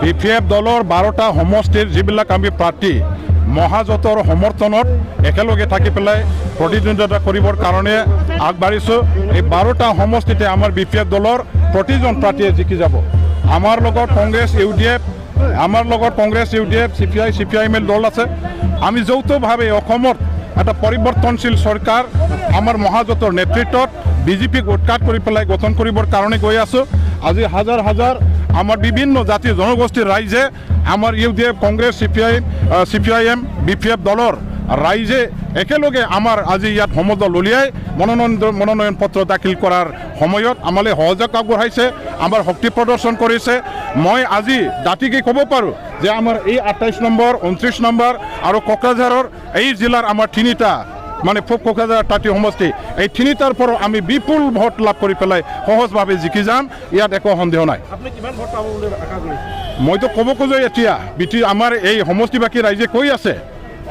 BPF দলৰ 12টা সমষ্টিৰ যিবিলাক আমি প্ৰাৰ্থী মহাজোঁটৰ সমৰ্থনত একেলগে থাকি পেলাই প্ৰতিদ্বন্দ্বিতা কৰিবৰ কাৰণে আগবাঢ়িছোঁ। এই 12টা সমষ্টিতে আমাৰ বিপিএফ দলৰ প্ৰতিজন প্ৰাৰ্থীয়ে জিকি যাব। আমাৰ লগত কংগ্ৰেছ ইউডিএফ CPI-ML দল আছে। আমি যৌথভাৱে অসমত এটা পৰিৱৰ্তনশীল চৰকাৰ আমাৰ মহাজোঁটৰ নেতৃত্বত বিজেপিক উৎখাত কৰি পেলাই গঠন কৰিবৰ কাৰণে গৈ আছোঁ। আজি হাজাৰ হাজাৰ আমাৰ বিভিন্ন জাতি জনগোষ্ঠীৰ ৰাইজে আমাৰ ইউডিএফ কংগ্ৰেছ CPIM BPF দলৰ ৰাইজে একেলগে আমাৰ আজি ইয়াত সমদল উলিয়াই মনোনয়ন পত্ৰ দাখিল কৰাৰ সময়ত আমালৈ সহযোগ আগবঢ়াইছে, আমাৰ শক্তি প্ৰদৰ্শন কৰিছে। মই আজি দাঁতিকে ক'ব পাৰোঁ যে আমাৰ এই 28 নম্বৰ 29 নম্বৰ আৰু কোকৰাঝাৰৰ এই জিলাৰ আমাৰ তিনিটা মানে পূব কোকৰাঝাৰ তাঁতী সমষ্টি এই তিনিটাৰ পৰা আমি বিপুল ভোট লাভ কৰি পেলাই সহজভাৱে জিকি যাম, ইয়াত একো সন্দেহ নাই। মইতো ক'ব খোজো এতিয়া আমাৰ এই সমষ্টিবাসী ৰাইজে কৈ আছে।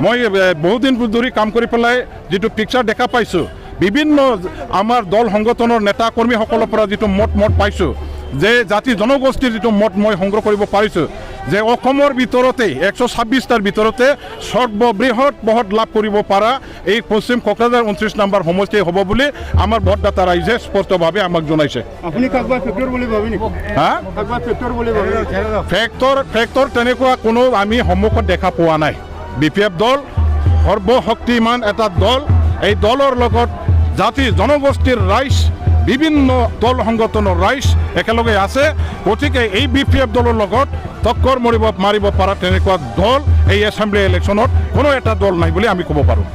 মই বহুদিন ধৰি কাম কৰি পেলাই যিটো পিকচাৰ দেখা পাইছোঁ, বিভিন্ন আমাৰ দল সংগঠনৰ নেতা কৰ্মীসকলৰ পৰা যিটো মত পাইছোঁ, যে জাতি জনগোষ্ঠীৰ যিটো মত মই সংগ্ৰহ কৰিব পাৰিছোঁ যে অসমৰ ভিতৰতে 126টাৰ ভিতৰতে সৰ্ববৃহৎ ভোট লাভ কৰিব পৰা এই পশ্চিম কোকৰাঝাৰ 29 নম্বৰ সমষ্টি হ'ব বুলি আমাৰ ভোটদাতা ৰাইজে স্পষ্টভাৱে আমাক জনাইছে। আপুনি কাকবা ফেক্টৰ বুলি ভাবি নেকি? কাকবা ফেক্টৰ বুলি ভাবি? ফেক্টৰ তেনেকুৱা কোনো আমি সন্মুখত দেখা পোৱা নাই। বিপিএফ দল সৰ্বশক্তিমান এটা দল। এই দলৰ লগত জাতি জনগোষ্ঠীৰ ৰাইজ বিভিন্ন দল সংগঠনৰ ৰাইজ একেলগে আছে। গতিকে এই বিপিএফ দলৰ লগত টক্কৰ মাৰিব পৰা তেনেকুৱা দল এই এছেম্বলি ইলেকশ্যনত কোনো এটা দল নাই বুলি আমি ক'ব পাৰোঁ।